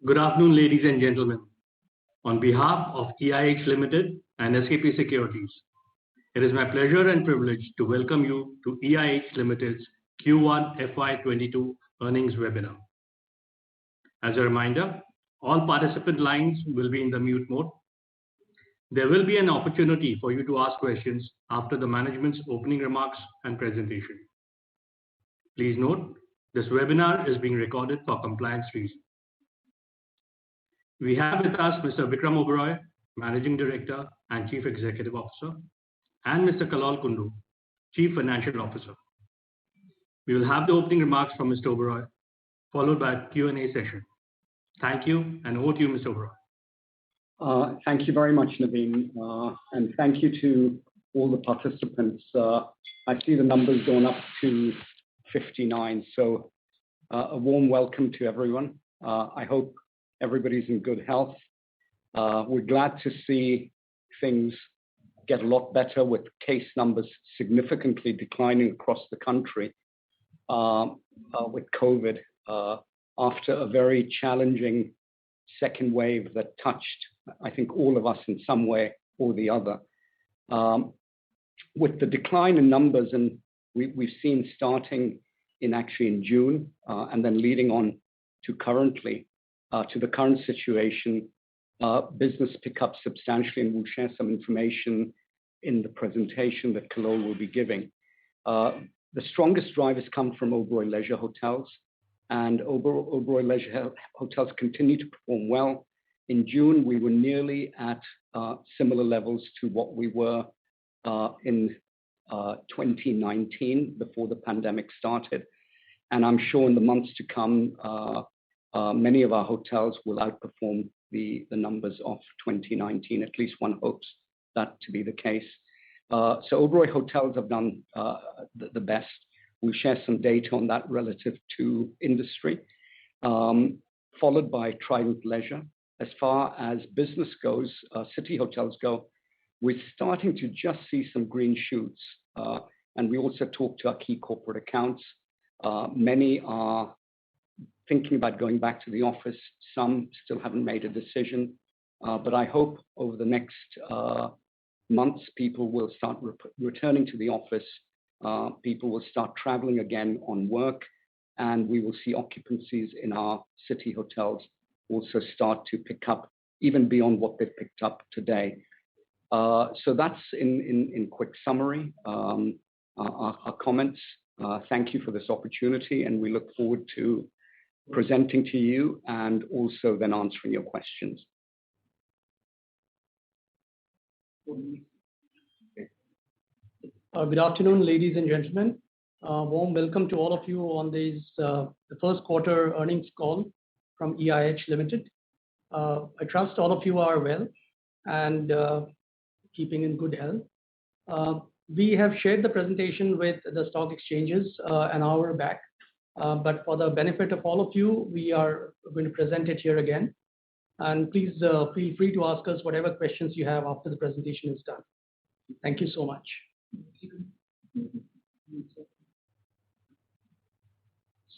Good afternoon, ladies and gentlemen. On behalf of EIH Limited and SKP Securities, it is my pleasure and privilege to welcome you to EIH Limited's Q1FY22 earnings webinar. As a reminder, all participant lines will be in the mute mode. There will be an opportunity for you to ask questions after the management's opening remarks and presentation. Please note, this webinar is being recorded for compliance reasons. We have with us Mr. Vikram Oberoi, Managing Director and Chief Executive Officer, and Mr. Kallol Kundu, Chief Financial Officer. We will have the opening remarks from Mr. Oberoi, followed by a Q&A session. Thank you, and over to you, Mr. Oberoi. Thank you very much, Naveen, and thank you to all the participants. I see the numbers going up to 59, so a warm welcome to everyone. I hope everybody's in good health. We're glad to see things get a lot better with case numbers significantly declining across the country with COVID after a very challenging second wave that touched, I think, all of us in some way or the other. With the decline in numbers, and we've seen starting in June and then leading on to currently, to the current situation, business pick up substantially, and we'll share some information in the presentation that Kallol will be giving. The strongest drivers come from Oberoi Leisure Hotels, and Oberoi Leisure Hotels continue to perform well. In June, we were nearly at similar levels to what we were in 2019 before the pandemic started. And I'm sure in the months to come, many of our hotels will outperform the numbers of 2019. At least one hopes that to be the case. So Oberoi Hotels have done the best. We'll share some data on that relative to industry, followed by Trident Leisure. As far as business goes, city hotels go, we're starting to just see some green shoots. And we also talk to our key corporate accounts. Many are thinking about going back to the office. Some still haven't made a decision. But I hope over the next months, people will start returning to the office. People will start traveling again on work. And we will see occupancies in our city hotels also start to pick up, even beyond what they've picked up today. So that's in quick summary, our comments. Thank you for this opportunity, and we look forward to presenting to you and also then answering your questions. Good afternoon, ladies and gentlemen. Warm welcome to all of you on this the first quarter earnings call from EIH Limited. I trust all of you are well and keeping in good health. We have shared the presentation with the stock exchanges an hour back. But for the benefit of all of you, we are going to present it here again. And please feel free to ask us whatever questions you have after the presentation is done. Thank you so much.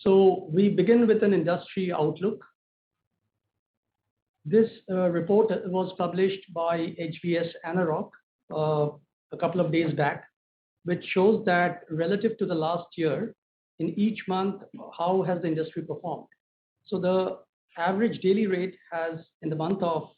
So we begin with an industry outlook. This report was published by HBS Anarock a couple of days back, which shows that relative to the last year, in each month, how has the industry performed. So the average daily rate has, in the month of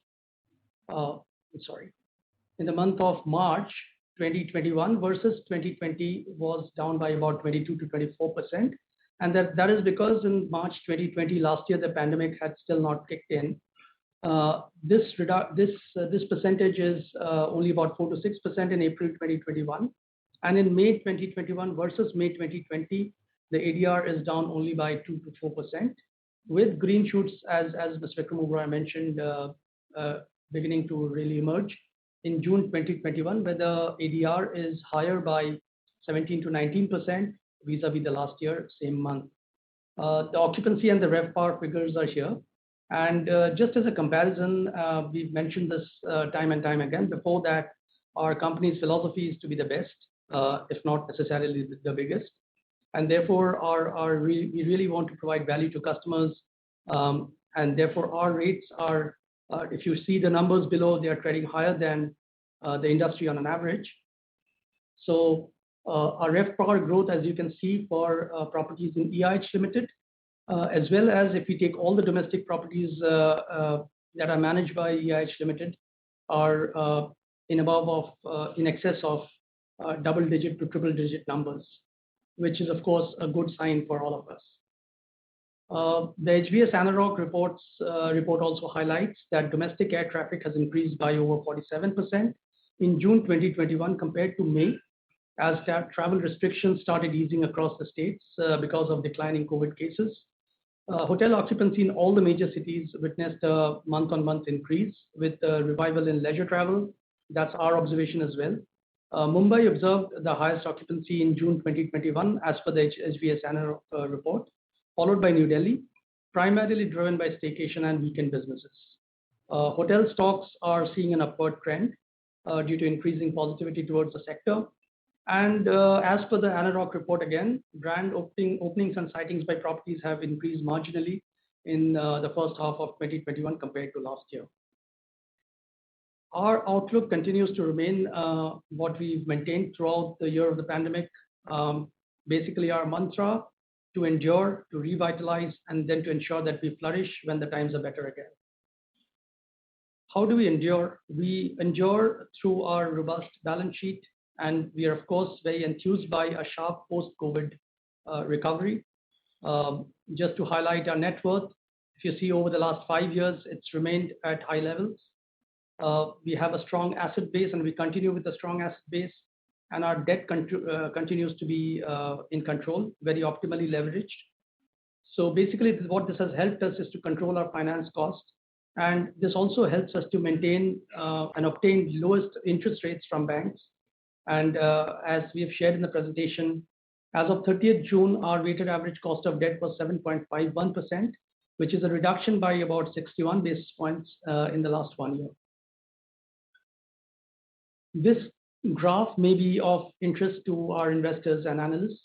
March 2021 versus 2020, was down by about 22 to 24%. And that is because in March 2020, last year, the pandemic had still not kicked in. This percentage is only about 4 to 6% in April 2021. And in May 2021 versus May 2020, the ADR is down only by 2 to 4%, with green shoots, as Mr. Vikram Oberoi mentioned, beginning to really emerge in June 2021, where the ADR is higher by 17 to 19% vis-a-vis the last year, same month. The occupancy and the RevPAR figures are here. And just as a comparison, we've mentioned this time and time again. Before that, our company's philosophy is to be the best, if not necessarily the biggest. And therefore, we really want to provide value to customers and therefore our rates are, if you see the numbers below, they are trading higher than the industry on an average. So our RevPAR growth, as you can see, for properties in EIH Limited, as well as if we take all the domestic properties that are managed by EIH Limited, are in excess of double-digit to triple-digit numbers, which is of course a good sign for all of us. The HBS ANAROC report also highlights that domestic air traffic has increased by over 47% in June 2021 compared to May, as travel restrictions started easing across the states because of declining COVID cases. Hotel occupancy in all the major cities witnessed a month-on-month increase with revival in leisure travel. That's our observation as well. Mumbai observed the highest occupancy in June 2021 as per the HBS ANAROC report, followed by New Delhi, primarily driven by staycation and weekend businesses. Hotel stocks are seeing an upward trend due to increasing positivity towards the sector. And as per the ANAROC report again, brand openings and sightings by properties have increased marginally in the first half of 2021 compared to last year. Our outlook continues to remain what we've maintained throughout the year of the pandemic. Basically our mantra: to endure, to revitalize, and then to ensure that we flourish when the times are better again. How do we endure? We endure through our robust balance sheet, and we are of course very enthused by a sharp post-COVID recovery. Just to highlight our net worth, if you see over the last 5 years, it's remained at high levels. We have a strong asset base, and we continue with a strong asset base, and our debt continues to be in control, very optimally leveraged. So basically what this has helped us is to control our finance costs, and this also helps us to maintain and obtain lowest interest rates from banks. And as we have shared in the presentation, as of 30th June, our weighted average cost of debt was 7.51%, which is a reduction by about 61 basis points in the last 1 year. This graph may be of interest to our investors and analysts.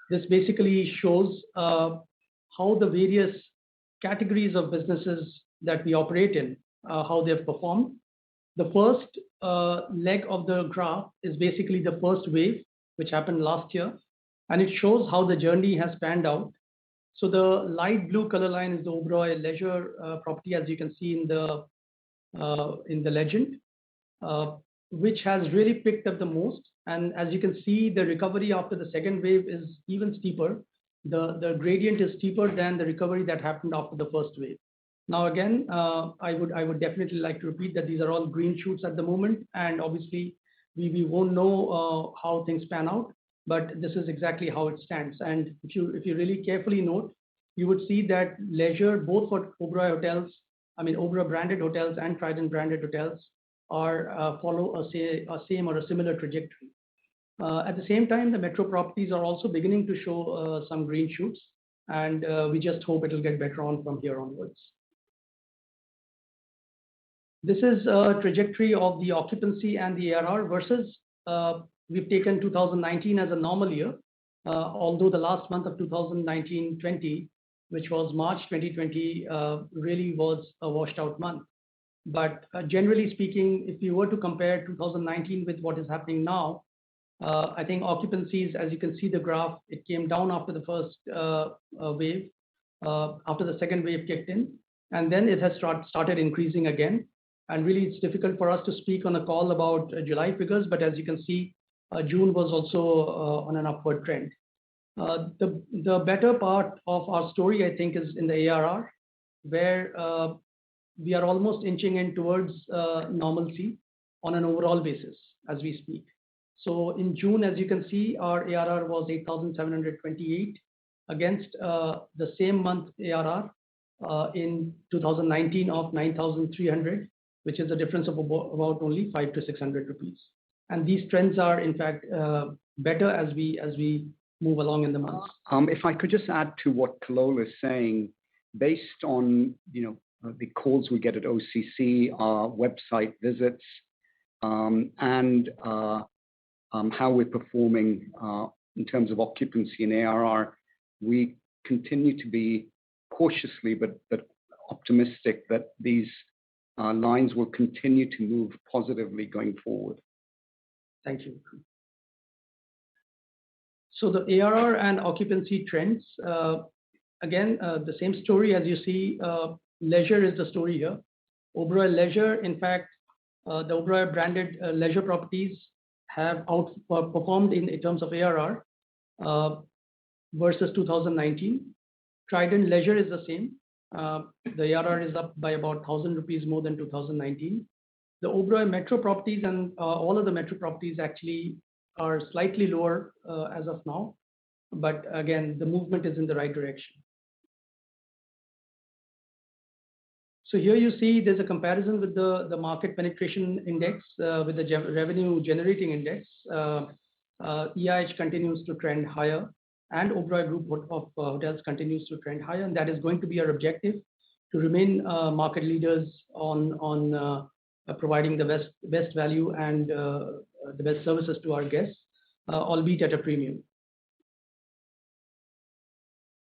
This basically shows how the various categories of businesses that we operate in, how they've performed. The first leg of the graph is basically the first wave, which happened last year, and it shows how the journey has panned out. So the light blue color line is the Oberoi leisure property, as you can see in the legend, which has really picked up the most. And as you can see, the recovery after the second wave is even steeper. The gradient is steeper than the recovery that happened after the first wave. Now again, I would definitely like to repeat that these are all green shoots at the moment, and obviously we won't know how things pan out, but this is exactly how it stands. And if you really carefully note, you would see that leisure, both for Oberoi hotels, Oberoi branded hotels and Trident branded hotels, are follow a same or a similar trajectory. At the same time, the metro properties are also beginning to show some green shoots, and we just hope it will get better on from here onwards. This is a trajectory of the occupancy and the ARR versus we've taken 2019 as a normal year, although the last month of 2019-20, which was March 2020, really was a washed out month. But generally speaking, if you were to compare 2019 with what is happening now, I think occupancies, as you can see the graph, it came down after the first wave, after the second wave kicked in, and then it has started increasing again. And really, it's difficult for us to speak on a call about July figures, but as you can see, June was also on an upward trend. The better part of our story, I think, is in the ARR, where we are almost inching in towards normalcy on an overall basis as we speak. So in June, as you can see, our ARR was 8,728 against the same month ARR in 2019 of 9,300, which is a difference of about only 500 to 600 rupees. And these trends are in fact better as we move along in the months. If I could just add to what Kallol is saying, based on the calls we get at OCC, our website visits, and how we're performing in terms of occupancy and ARR, we continue to be cautiously but optimistic that these lines will continue to move positively going forward. Thank you. So the ARR and occupancy trends, again, the same story as you see. Leisure is the story here. Oberoi Leisure, in fact, the Oberoi branded leisure properties have outperformed in terms of ARR versus 2019. Trident Leisure is the same. The ARR is up by about 1,000 rupees more than 2019. The Oberoi Metro properties and all of the Metro properties actually are slightly lower as of now. But again, the movement is in the right direction. So here you see there's a comparison with the market penetration index with the revenue generating index. EIH continues to trend higher, and Oberoi Group of hotels continues to trend higher, and that is going to be our objective, to remain market leaders on providing the best value and the best services to our guests, albeit at a premium.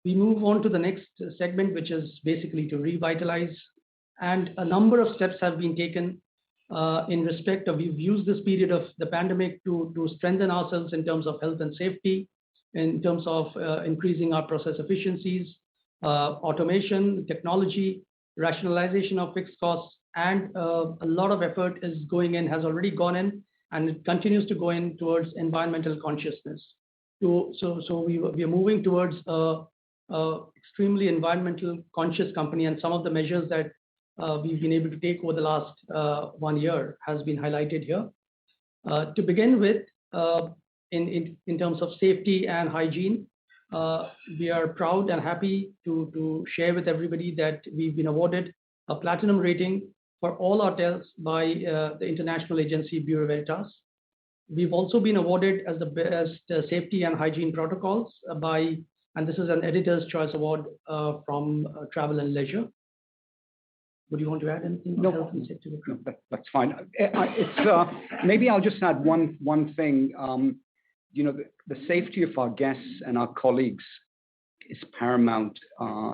We move on to the next segment, which is basically to revitalize, and a number of steps have been taken in respect of, we've used this period of the pandemic to strengthen ourselves in terms of health and safety, in terms of increasing our process efficiencies, automation, technology, rationalization of fixed costs, and a lot of effort is going in, has already gone in, and it continues to go in towards environmental consciousness. So we are moving towards extremely environmental conscious company, and some of the measures that we've been able to take over the last 1 year has been highlighted here. To begin with, in terms of safety and hygiene, we are proud and happy to share with everybody that we've been awarded a platinum rating for all hotels by the international agency Bureau Veritas. We've also been awarded as the best safety and hygiene protocols and this is an Editor's Choice Award from Travel and Leisure. Would you want to add anything? No, health and safety? No, that's fine. Maybe I'll just add one thing. The safety of our guests and our colleagues is paramount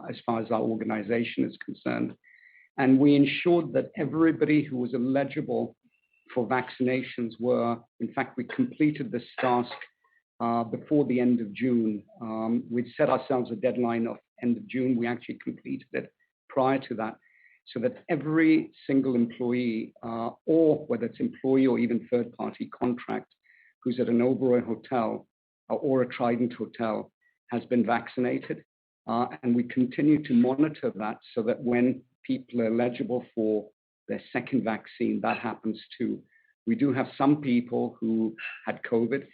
as far as our organization is concerned. And we ensured that everybody who was eligible for vaccinations in fact, we completed this task before the end of June. We'd set ourselves a deadline of end of June. We actually completed it prior to that, so that every single employee, or whether it's employee or even third-party contract, who's at an Oberoi hotel or a Trident hotel has been vaccinated. And we continue to monitor that so that when people are eligible for their second vaccine, that happens too. We do have some people who had COVID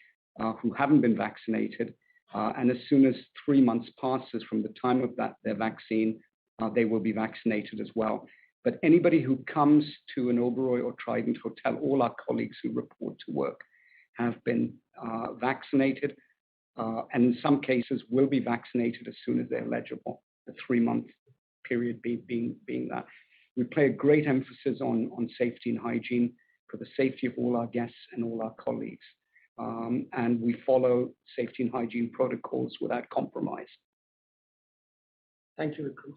who haven't been vaccinated. And as soon as 3 months passes from the time of their vaccine, they will be vaccinated as well. But anybody who comes to an Oberoi or Trident hotel, all our colleagues who report to work have been vaccinated, and in some cases will be vaccinated as soon as they're eligible, the 3-month period being that. We play a great emphasis on safety and hygiene for the safety of all our guests and all our colleagues. And we follow safety and hygiene protocols without compromise. Thank you, Vikram.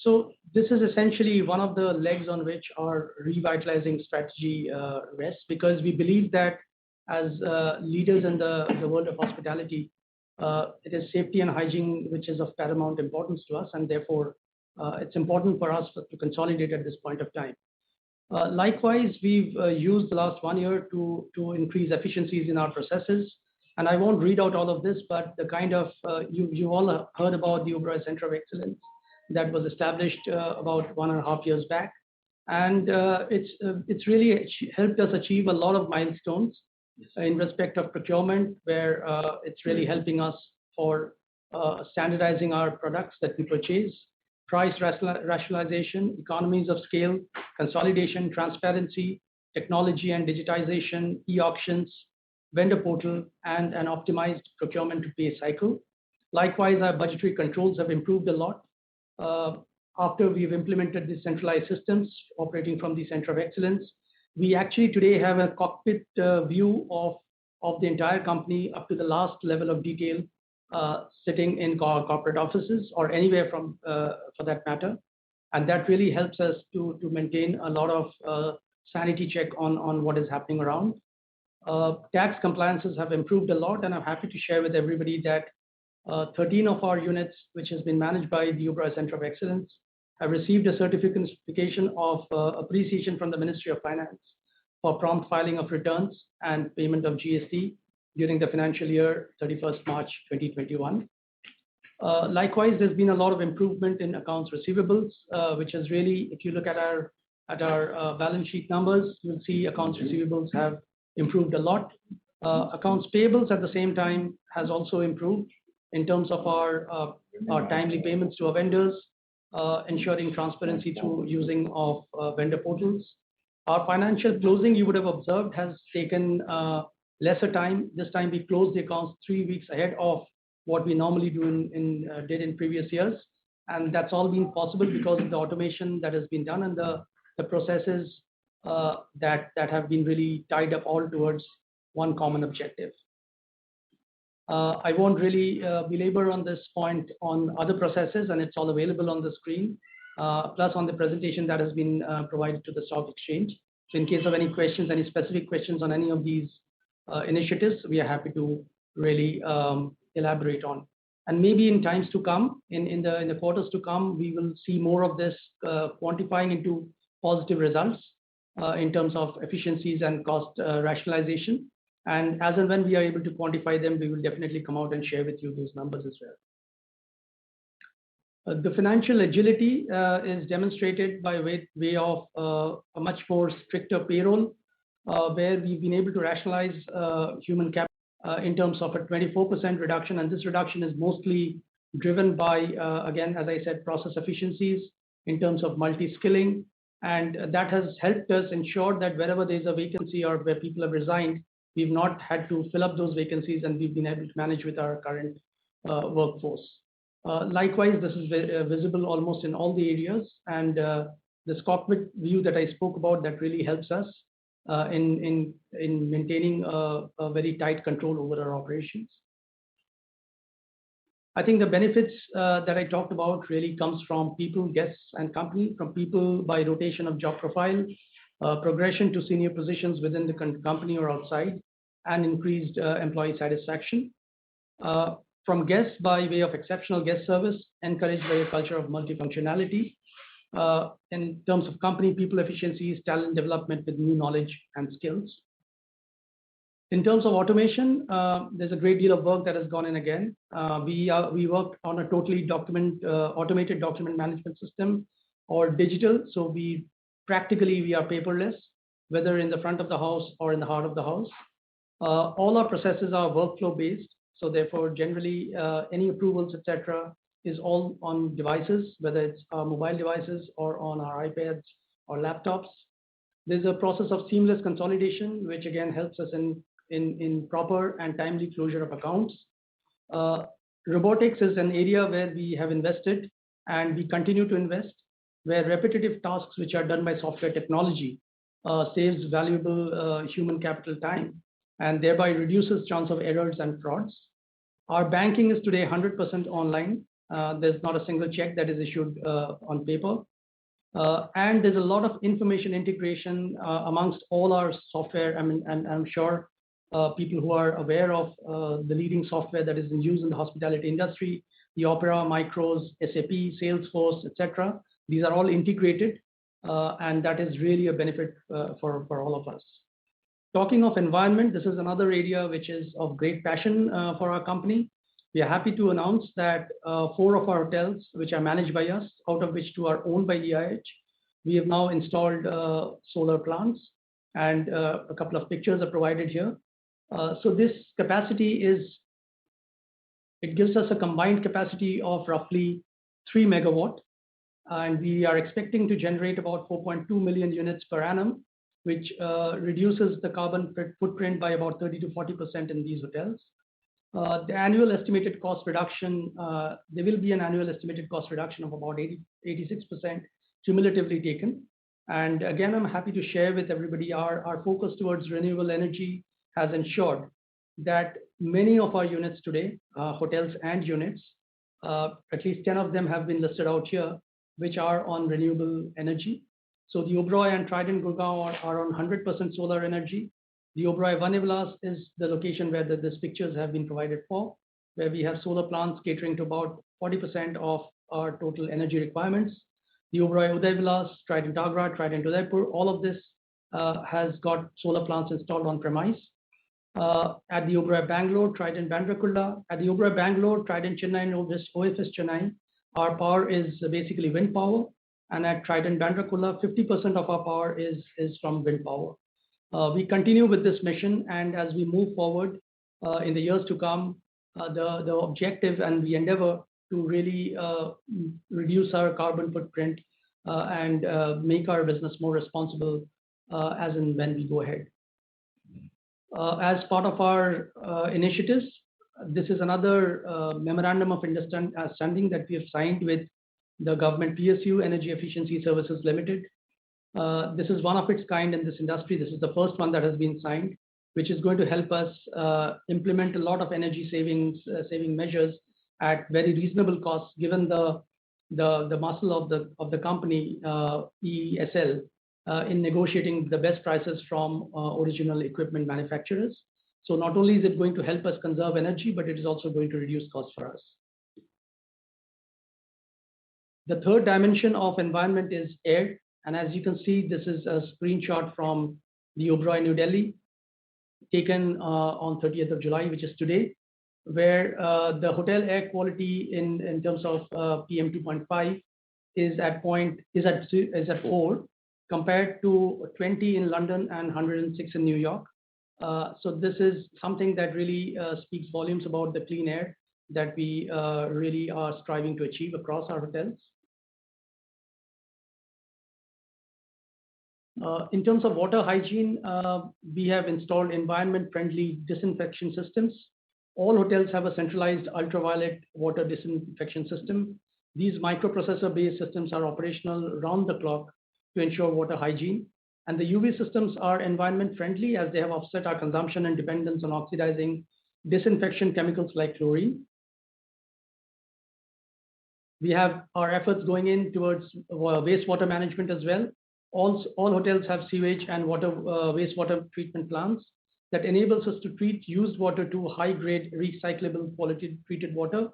So this is essentially one of the legs on which our revitalizing strategy rests, because we believe that as leaders in the world of hospitality, it is safety and hygiene which is of paramount importance to us, and therefore it's important for us to consolidate at this point of time. Likewise, we've used the last 1 year to increase efficiencies in our processes. And I won't read out all of this, but the kind of, you all heard about the Oberoi Center of Excellence that was established about 1.5 years back. And it's really helped us achieve a lot of milestones in respect of procurement, where it's really helping us for standardizing our products that we purchase, price rationalization, economies of scale, consolidation, transparency, technology and digitization, e-auctions, vendor portal, and an optimized procurement to pay cycle. Likewise, our budgetary controls have improved a lot. After we've implemented the centralized systems operating from the Center of Excellence, we actually today have a cockpit view of the entire company up to the last level of detail, sitting in corporate offices or anywhere for that matter. And that really helps us to maintain a lot of sanity check on what is happening around. Tax compliances have improved a lot, and I'm happy to share with everybody that 13 of our units, which has been managed by the Oberoi Center of Excellence, have received a certification of appreciation from the Ministry of Finance for prompt filing of returns and payment of GST during the financial year 31st March 2021. Likewise, there's been a lot of improvement in accounts receivables, which is really, if you look at our balance sheet numbers, you'll see accounts receivables have improved a lot. Accounts payables at the same time has also improved in terms of our timely payments to our vendors, ensuring transparency through using of vendor portals. Our financial closing, you would have observed, has taken lesser time. This time we closed the accounts 3 weeks ahead of what we normally do did in previous years. And that's all been possible because of the automation that has been done and the processes that have been really tied up all towards one common objective. I won't really belabor on this point on other processes, and it's all available on the screen, plus on the presentation that has been provided to the stock exchange. So in case of any questions, any specific questions on any of these initiatives, we are happy to really elaborate on. And maybe in times to come, in the quarters to come, we will see more of this quantifying into positive results in terms of efficiencies and cost rationalization. And as and when we are able to quantify them, we will definitely come out and share with you those numbers as well. The financial agility is demonstrated by way of a much more stricter payroll, where we've been able to rationalize human capital in terms of a 24% reduction. And this reduction is mostly driven by, again, as I said, process efficiencies in terms of multi-skilling. And that has helped us ensure that wherever there's a vacancy or where people have resigned, we've not had to fill up those vacancies, and we've been able to manage with our current workforce. Likewise, this is visible almost in all the areas, and this cockpit view that I spoke about, that really helps us in maintaining a very tight control over our operations. I think the benefits that I talked about really comes from people, guests, and company. From people by rotation of job profile, progression to senior positions within the company or outside, and increased employee satisfaction. From guests by way of exceptional guest service, encouraged by a culture of multifunctionality. In terms of company, people efficiencies, talent development with new knowledge and skills. In terms of automation, there's a great deal of work that has gone in again. We worked on a totally automated document management system, or digital. So we are paperless, whether in the front of the house or in the heart of the house. All our processes are workflow based. So therefore, generally, any approvals, etc., is all on devices, whether it's our mobile devices or on our iPads or laptops. There's a process of seamless consolidation, which again helps us in proper and timely closure of accounts. Robotics is an area where we have invested and we continue to invest, where repetitive tasks which are done by software technology saves valuable human capital time and thereby reduces chance of errors and frauds. Our banking is today 100% online. There's not a single check that is issued on paper. And there's a lot of information integration amongst all our software. I mean, and I'm sure people who are aware of the leading software that is in use in the hospitality industry, the Opera, Micros, SAP, Salesforce, etc. These are all integrated, and that is really a benefit for all of us. Talking of environment, this is another area which is of great passion for our company. We are happy to announce that 4 of our hotels, which are managed by us, out of which 2 are owned by EIH, we have now installed solar plants, and a couple of pictures are provided here. So this capacity it gives us a combined capacity of roughly 3 megawatt, and we are expecting to generate about 4.2 million units per annum, which reduces the carbon footprint by about 30 to 40% in these hotels. The annual estimated cost reduction, there will be an annual estimated cost reduction of about 86% cumulatively taken. And again, I'm happy to share with everybody our focus towards renewable energy has ensured that many of our units today, hotels and units, at least 10 of them have been listed out here, which are on renewable energy. So the Oberoi and Trident Gurgaon are on 100% solar energy. The Oberoi Vannivilas is the location where these pictures have been provided for, where we have solar plants catering to about 40% of our total energy requirements. The Oberoi Uday Vilas, Trident Agra, Trident Udaipur, all of this has got solar plants installed on premise. At the Oberoi Bangalore, Trident Bandrakulla, at the Oberoi Bangalore, Trident Chennai, and OFS Chennai, our power is basically wind power. And at Trident Bandrakulla, 50% of our power is from wind power. We continue with this mission, and as we move forward in the years to come, the objective and the endeavor to really reduce our carbon footprint and make our business more responsible as and when we go ahead. As part of our initiatives, this is another memorandum of understanding that we have signed with the government PSU, Energy Efficiency Services Limited. This is one of its kind in this industry. This is the first one that has been signed, which is going to help us implement a lot of energy saving measures at very reasonable costs, given the muscle of the company EESL in negotiating the best prices from original equipment manufacturers. So not only is it going to help us conserve energy, but it is also going to reduce costs for us. The third dimension of environment is air. And as you can see, this is a screenshot from the Oberoi New Delhi, taken on 30th of July, which is today, where the hotel air quality in terms of PM 2.5 is at 4, compared to 20 in London and 106 in New York. So this is something that really speaks volumes about the clean air that we really are striving to achieve across our hotels. In terms of water hygiene, we have installed environment-friendly disinfection systems. All hotels have a centralized ultraviolet water disinfection system. These microprocessor-based systems are operational round the clock to ensure water hygiene. And the UV systems are environment-friendly as they have offset our consumption and dependence on oxidizing disinfection chemicals like chlorine. We have our efforts going in towards wastewater management as well. All hotels have sewage and wastewater treatment plants that enables us to treat used water to high-grade recyclable quality treated water,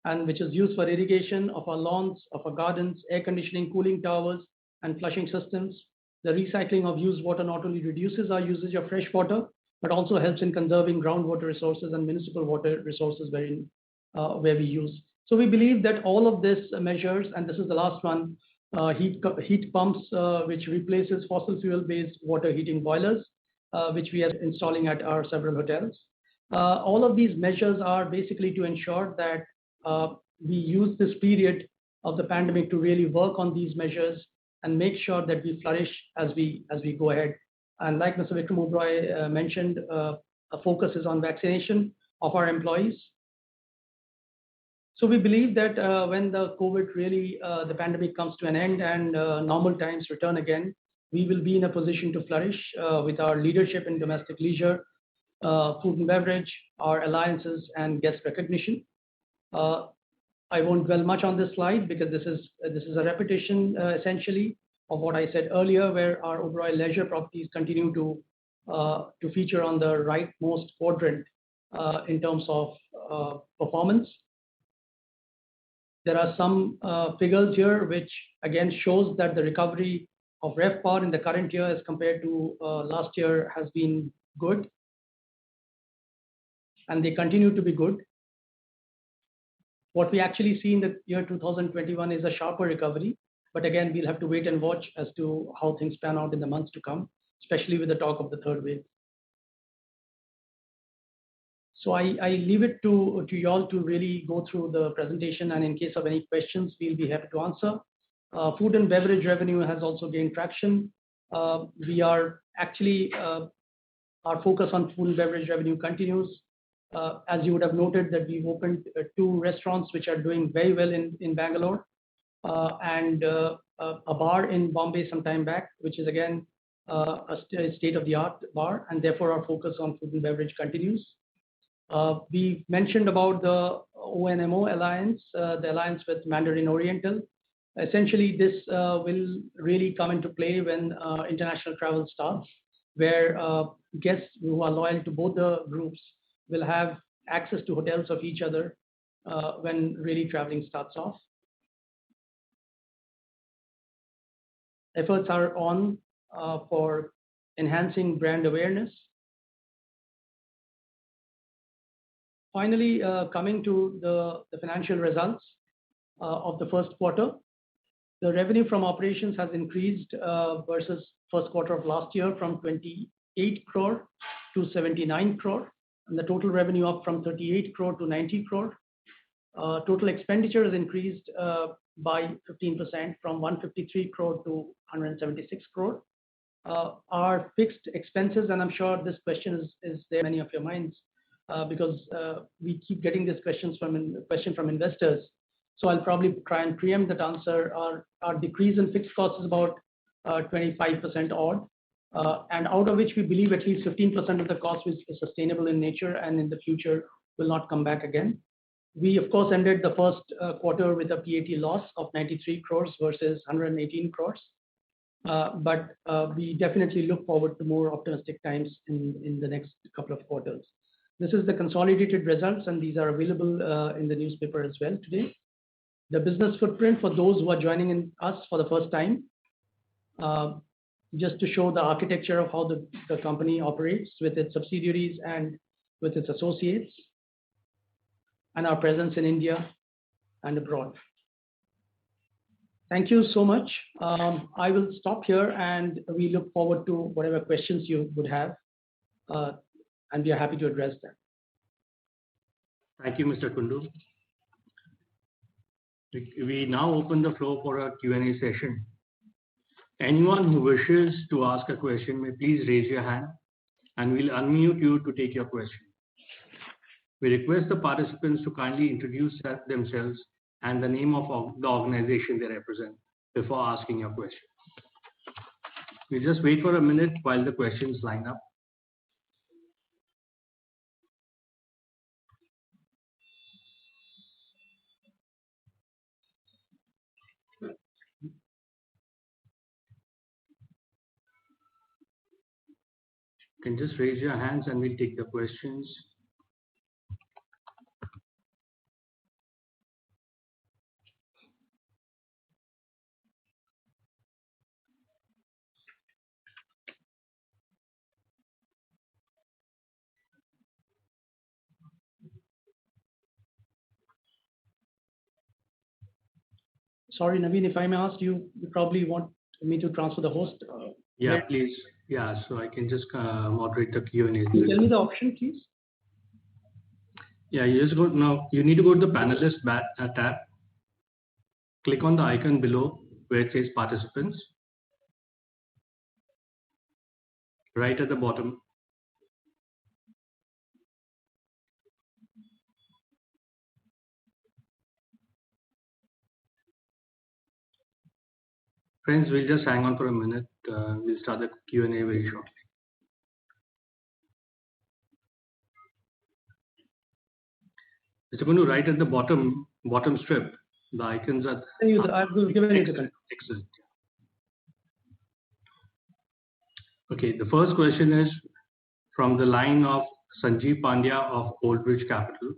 and which is used for irrigation of our lawns, of our gardens, air conditioning, cooling towers, and flushing systems. The recycling of used water not only reduces our usage of fresh water, but also helps in conserving groundwater resources and municipal water resources where we use. So we believe that all of these measures, and this is the last one, heat pumps, which replaces fossil fuel-based water heating boilers, which we are installing at our several hotels. All of these measures are basically to ensure that we use this period of the pandemic to really work on these measures and make sure that we flourish as we go ahead. And like Mr. Vikram Oberoi mentioned, a focus is on vaccination of our employees. So we believe that when the COVID really, the pandemic comes to an end and normal times return again, we will be in a position to flourish with our leadership in domestic leisure, food and beverage, our alliances, and guest recognition. I won't dwell much on this slide because this is a repetition essentially of what I said earlier, where our Oberoi leisure properties continue to feature on the rightmost quadrant in terms of performance. There are some figures here which again shows that the recovery of RevPAR in the current year as compared to last year has been good, and they continue to be good. What we actually see in the year 2021 is a sharper recovery, but again, we'll have to wait and watch as to how things pan out in the months to come, especially with the talk of the third wave. So I leave it to you all to really go through the presentation, and in case of any questions, we'll be happy to answer. Food and beverage revenue has also gained traction. We are actually, our focus on food and beverage revenue continues. As you would have noted that we've opened 2 restaurants which are doing very well in Bangalore, and a bar in Bombay some time back, which is again a state-of-the-art bar, and therefore our focus on food and beverage continues. We mentioned about the ONMO alliance, the alliance with Mandarin Oriental. Essentially, this will really come into play when international travel starts, where guests who are loyal to both the groups will have access to hotels of each other when really traveling starts off. Efforts are on for enhancing brand awareness. Finally, coming to the financial results of the first quarter, the revenue from operations has increased versus first quarter of last year from 28 crore to 79 crore, and the total revenue up from 38 crore to 90 crore. Total expenditure has increased by 15% from 153 crore to 176 crore. Our fixed expenses, and I'm sure this question is there in many of your minds because we keep getting this question from investors. So I'll probably try and preempt that answer. Our decrease in fixed costs is about 25% odd, and out of which we believe at least 15% of the cost is sustainable in nature and in the future will not come back again. We, of course, ended the first quarter with a PAT loss of 93 crores versus 118 crores. But we definitely look forward to more optimistic times in the next couple of quarters. This is the consolidated results, and these are available in the newspaper as well today. The business footprint for those who are joining in us for the first time, just to show the architecture of how the company operates with its subsidiaries and with its associates, and our presence in India and abroad. Thank you so much. I will stop here, and we look forward to whatever questions you would have, and we are happy to address them. Thank you, Mr. Kundu. We now open the floor for a Q&A session. Anyone who wishes to ask a question may please raise your hand, and we'll unmute you to take your question. We request the participants to kindly introduce themselves and the name of the organization they represent before asking your question. We'll just wait for a minute while the questions line up. You can just raise your hands and we'll take the questions. Sorry, Naveen, if I may ask you, probably want me to transfer the host? Yeah, please. Yeah, so I can just moderate the Q&A. Can you tell me the option, please? Yeah, you just go now. You need to go to the panelist tab. Click on the icon below where it says participants. Right at the bottom. Friends, we'll just hang on for a minute. We'll start the Q&A very shortly. Mr. Kundu, right at the bottom strip, the icons are. I will give it a second. Excellent. Okay, the first question is from the line of Sanjeev Pandya of Old Bridge Capital.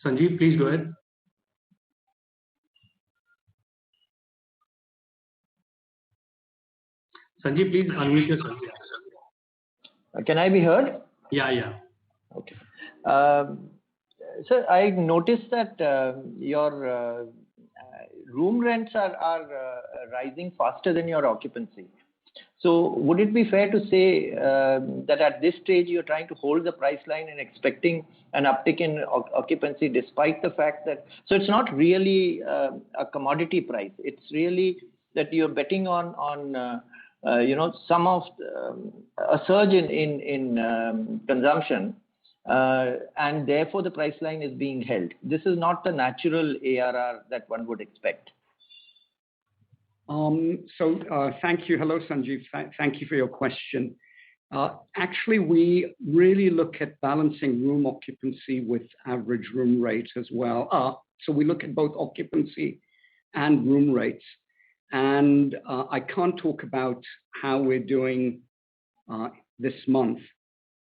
Sanjeev, please go ahead. Sanjeev, please unmute yourself. Can I be heard? Yeah. Okay. Sir, I noticed that your room rents are rising faster than your occupancy. So would it be fair to say that at this stage you're trying to hold the price line and expecting an uptick in occupancy despite the fact that, so it's not really a commodity price. It's really that you're betting on some of a surge in consumption, and therefore the price line is being held. This is not the natural ARR that one would expect. Thank you. Hello, Sanjeev. Thank you for your question. Actually, we really look at balancing room occupancy with average room rate as well. So we look at both occupancy and room rates. And I can't talk about how we're doing this month,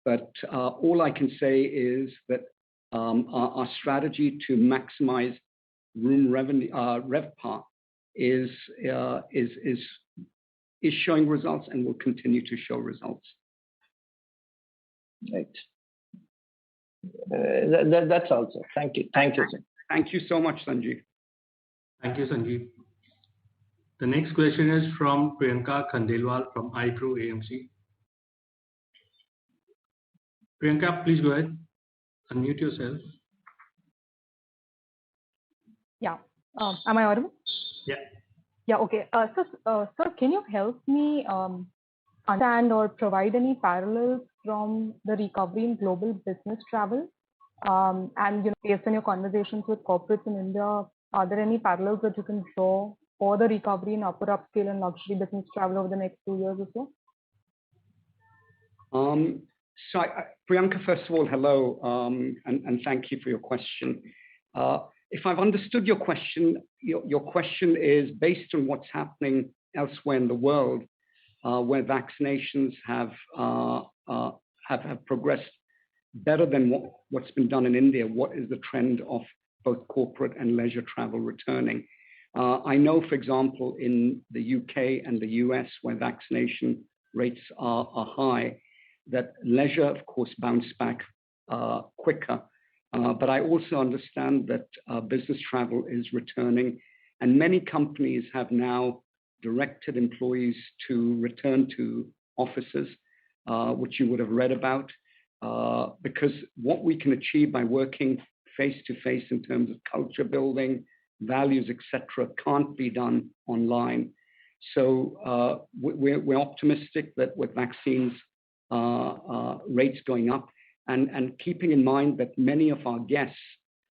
but all I can say is that our strategy to maximize room revenue, RevPAR, is showing results and will continue to show results. Right. That's all, sir. Thank you. Thank you, sir. Thank you so much, Sanjeev. Thank you, Sanjeev. The next question is from Priyanka Khandelwal from iPro AMC. Priyanka, please go ahead. Unmute yourself. Yeah. Am I audible? Yeah. Yeah. Okay. Sir, can you help me understand or provide any parallels from the recovery in global business travel? And based on your conversations with corporates in India, are there any parallels that you can draw for the recovery in upper upscale and luxury business travel over the next 2 years or so? Priyanka, first of all, hello, and thank you for your question. If I've understood your question, your question is based on what's happening elsewhere in the world, where vaccinations have progressed better than what's been done in India. What is the trend of both corporate and leisure travel returning? I know, for example, in the UK and the US, where vaccination rates are high, that leisure, of course, bounced back quicker. But I also understand that business travel is returning, and many companies have now directed employees to return to offices, which you would have read about, because what we can achieve by working face to face in terms of culture building, values, etc., can't be done online. So we're optimistic that with vaccines rates going up, and keeping in mind that many of our guests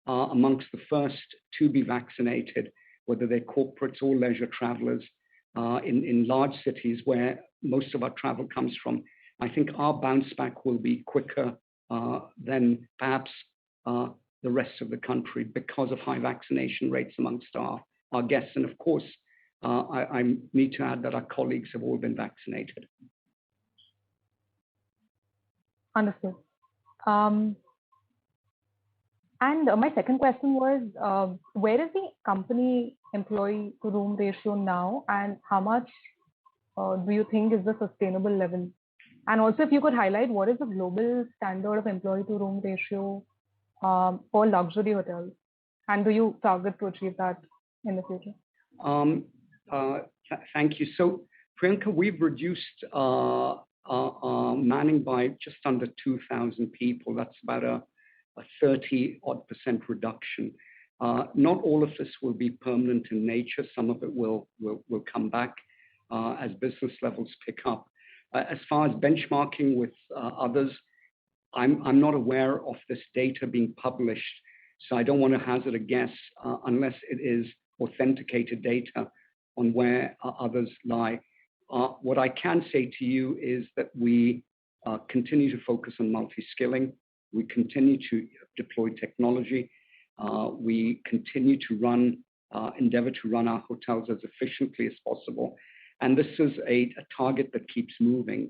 are amongst the first to be vaccinated, whether they're corporates or leisure travelers in large cities where most of our travel comes from. I think our bounce back will be quicker than perhaps the rest of the country because of high vaccination rates amongst our guests. And of course, I need to add that our colleagues have all been vaccinated. Understood. And my second question was, where is the company employee to room ratio now, and how much do you think is the sustainable level? And also, if you could highlight what is the global standard of employee to room ratio for luxury hotels, and do you target to achieve that in the future? Thank you. So, Priyanka, we've reduced manning by just under 2,000 people. That's about a 30-odd% reduction. Not all of this will be permanent in nature. Some of it will come back as business levels pick up. As far as benchmarking with others, I'm not aware of this data being published, so I don't want to hazard a guess unless it is authenticated data on where others lie. What I can say to you is that we continue to focus on multi-skilling. We continue to deploy technology. We continue to endeavor to run our hotels as efficiently as possible. And this is a target that keeps moving.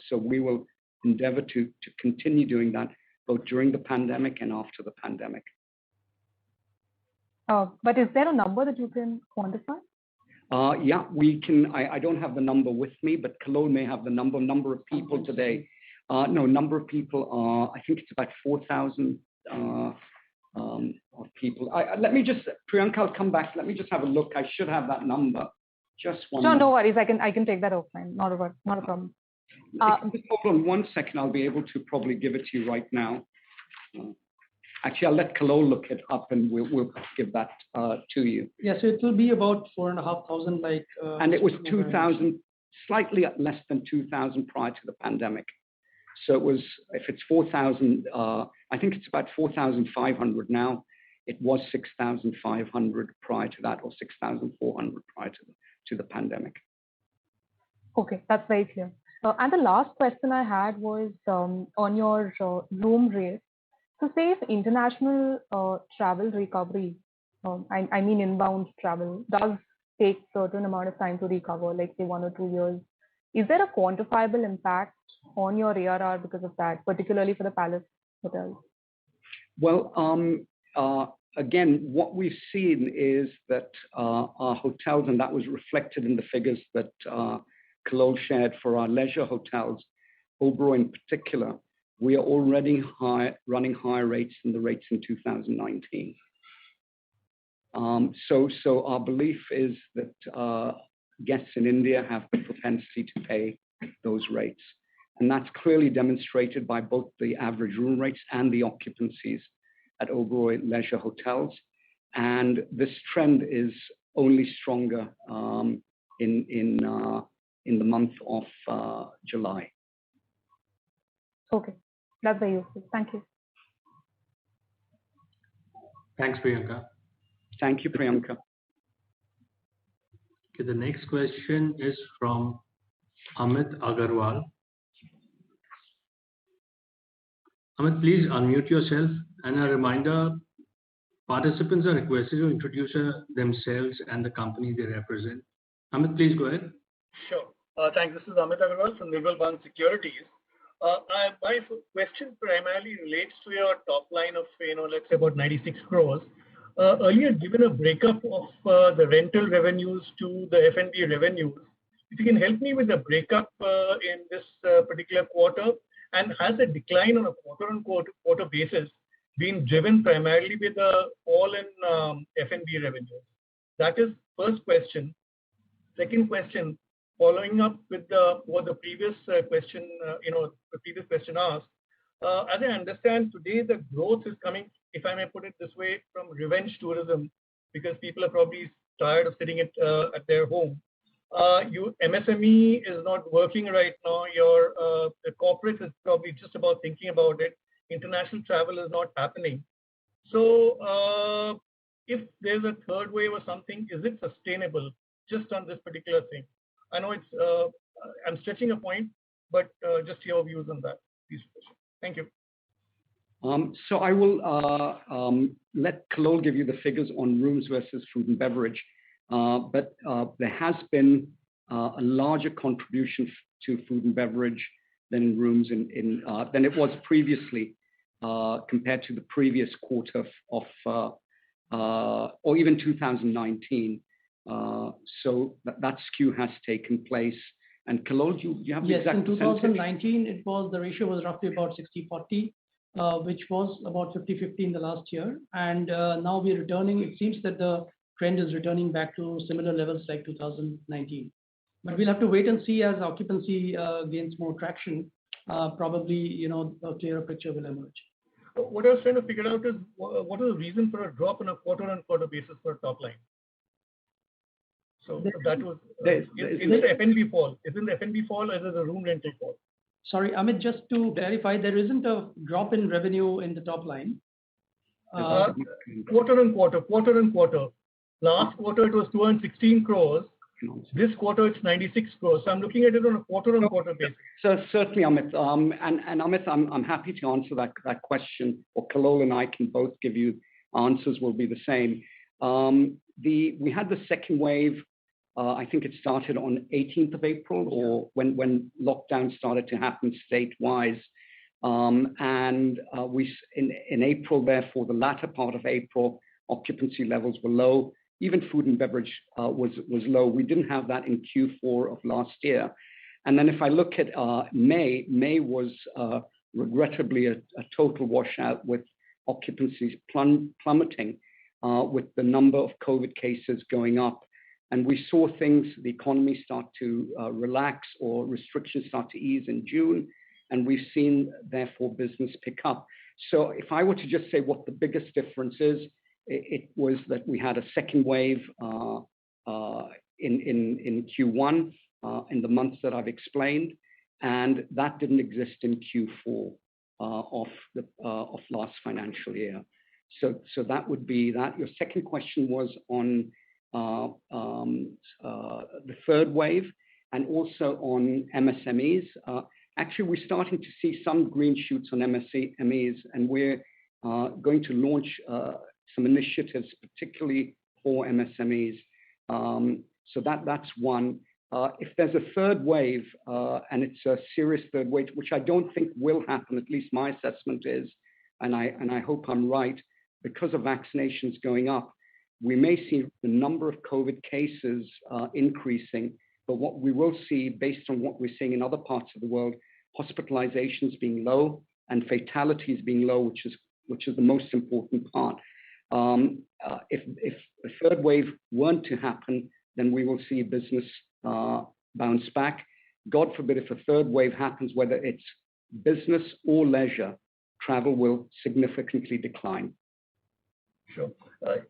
So we will endeavor to continue doing that both during the pandemic and after the pandemic. But is there a number that you can quantify? Yeah, we can. I don't have the number with me, but Kallol may have the number of people today. Number of people, I think it's about 4,000 of people. Let me just, Priyanka, I'll come back. Let me just have a look. I should have that number. Just one. No worries. I can take that offline. Not a problem. Just hold on 1 second. I'll be able to probably give it to you right now. Actually, I'll let Kallol look it up, and we'll give that to you. Yeah, so it will be about 4,500, like. And it was 2,000, slightly less than 2,000 prior to the pandemic. So it was, if it's 4,000, I think it's about 4,500 now. It was 6,500 prior to that, or 6,400 prior to the pandemic. Okay, that's very clear. And the last question I had was on your room rate. So say if international travel recovery I mean inbound travel, does take certain amount of time to recover, like say 1 or 2 years. Is there a quantifiable impact on your ARR because of that, particularly for the palace hotels? Well, again, what we've seen is that our hotels, and that was reflected in the figures that Kallol shared for our leisure hotels, Oberoi in particular, we are already running higher rates than the rates in 2019. So our belief is that guests in India have the propensity to pay those rates. And that's clearly demonstrated by both the average room rates and the occupancies at Oberoi leisure hotels. And this trend is only stronger in the month of July. Okay, that's very useful. Thank you. Thanks, Priyanka. Thank you, Priyanka. Okay, the next question is from Amit Agarwal. Amit, please unmute yourself, and a reminder, participants are requested to introduce themselves and the company they represent. Amit, please go ahead. Sure. Thanks. This is Amit Agarwal from Nirmal Bang Securities. My question primarily relates to your top line of, let's say about 96 crores. Earlier, given a breakup of the rental revenues to the F&B revenues, if you can help me with the breakup in this particular quarter, and has a decline on a quarter-on-quarter basis been driven primarily with the fall in F&B revenues? That is first question. Second question, following up with what the previous question, the previous question asked. As I understand today, the growth is coming, if I may put it this way, from revenge tourism, because people are probably tired of sitting at their home. MSME is not working right now. The corporate is probably just about thinking about it. International travel is not happening. So if there's a third wave or something, is it sustainable just on this particular thing? I know it's I'm stretching a point, but just your views on that, please. Thank you. So I will let Kallol give you the figures on rooms versus food and beverage. But there has been a larger contribution to food and beverage than in rooms than it was previously compared to the previous quarter of or even 2019. So that skew has taken place. And Kallol, you have the exact in 2019, percentage? the ratio was roughly about 60-40, which was about 50-50 in the last year. And now we're returning. It seems that the trend is returning back to similar levels like 2019. But we'll have to wait and see as occupancy gains more traction. Probably, a clearer picture will emerge. What I was trying to figure out is what is the reason for a drop on a quarter-on-quarter basis for top line? So that was is it F&B fall? Isn't the F&B fall or is it the room rental fall? Sorry, Amit, just to clarify, there isn't a drop in revenue in the top line. Quarter-on-quarter. Last quarter it was 216 crores. This quarter it's 96 crores. So I'm looking at it on a quarter-on-quarter basis. So certainly, Amit, and Amit, I'm happy to answer that question, or Kallol and I can both give you answers. Will be the same. We had the second wave. I think it started on 18th of April, or when lockdown started to happen statewide. And we in April, therefore, the latter part of April, occupancy levels were low. Even food and beverage was low. We didn't have that in Q4 of last year. And then if I look at May was regrettably a total washout with occupancies plummeting with the number of COVID cases going up. And we saw the economy start to relax or restrictions start to ease in June. And we've seen, therefore, business pick up. So if I were to just say what the biggest difference is, it was that we had a second wave in Q1 in the months that I've explained, and that didn't exist in Q4 of last financial year. So that would be that. Your second question was on the third wave and also on MSMEs. Actually, we're starting to see some green shoots on MSMEs, and we're going to launch some initiatives, particularly for MSMEs. So that's one. If there's a third wave, and it's a serious third wave, which I don't think will happen, at least my assessment is, and I hope I'm right, because of vaccinations going up, we may see the number of COVID cases increasing. But what we will see, based on what we're seeing in other parts of the world, hospitalizations being low and fatalities being low, which is the most important part. If a third wave weren't to happen, then we will see business bounce back. God forbid if a third wave happens, whether it's business or leisure, travel will significantly decline. Sure.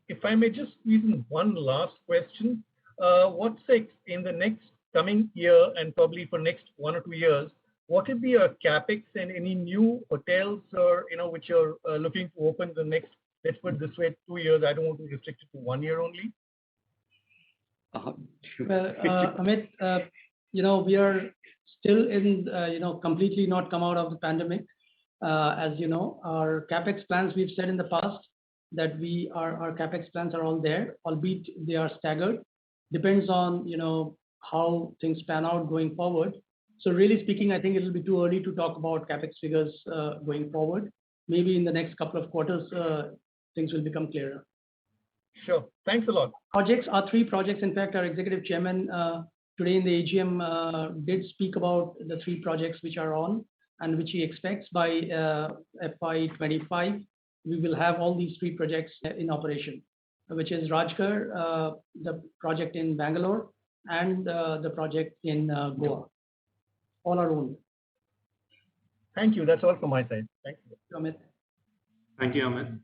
If I may just squeeze in one last question. What's in the next coming year and probably for next 1 or 2 years, what will be your capex and any new hotels or which you're looking to open the next, let's put it this way, 2 years? I don't want to restrict it to 1 year only. Well, Amit, we are still in, completely not come out of the pandemic. As you know, our capex plans, we've said in the past that our capex plans are all there, albeit they are staggered. Depends on, how things pan out going forward. So really speaking, I think it'll be too early to talk about capex figures going forward. Maybe in the next couple of quarters, things will become clearer. Sure. Thanks a lot. Projects are 3 projects. In fact, our executive chairman today in the AGM did speak about the 3 projects which are on and which he expects by FY25. We will have all these 3 projects in operation, which is Rajgarh, the project in Bangalore, and the project in Goa. All our own. Thank you. That's all from my side. Thank you. Amit. Thank you, Amit.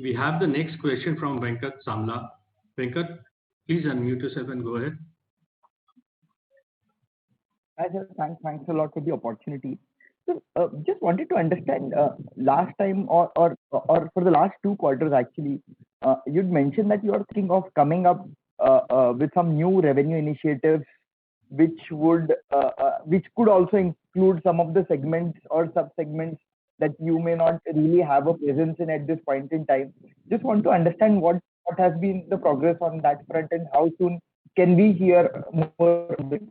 We have the next question from Venkat Samla. Venkat, please unmute yourself and go ahead. Hi, sir. Thanks a lot for the opportunity. So, just wanted to understand, last time or for the last 2 quarters actually, you'd mentioned that you are thinking of coming up with some new revenue initiatives, which could also include some of the segments or sub-segments that you may not really have a presence in at this point in time. Just want to understand what has been the progress on that front and how soon can we hear more of it?